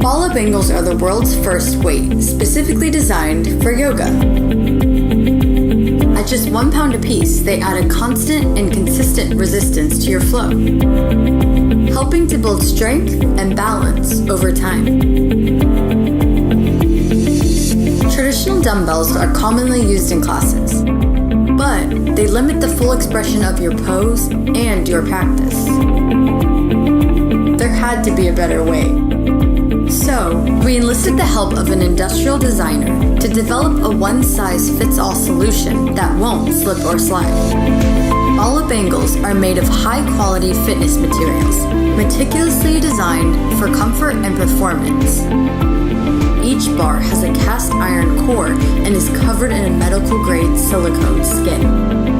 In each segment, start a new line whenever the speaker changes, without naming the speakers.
Bala Bangles are the world's first weight specifically designed for yoga. At just 1 pound apiece, they add a constant and consistent resistance to your flow, helping to build strength and balance over time. Traditional dumbbells are commonly used in classes, but they limit the full expression of your pose and your practice. There had to be a better way. So, we enlisted the help of an industrial designer to develop a one-size-fits-all solution that won't slip or slide. Bala Bangles are made of high-quality fitness materials, meticulously designed for comfort and performance. Each bar has a cast iron core and is covered in a medical-grade silicone skin.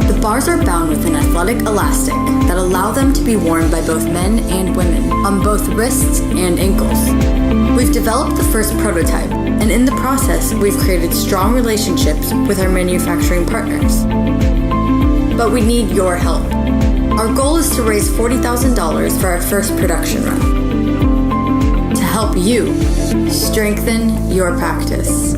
The bars are bound with an athletic elastic that allow them to be worn by both men and women on both wrists and ankles. We've developed the first prototype, and in the process, we've created strong relationships with our manufacturing partners. But we need your help. Our goal is to raise $40,000 for our first production run, to help you strengthen your practice.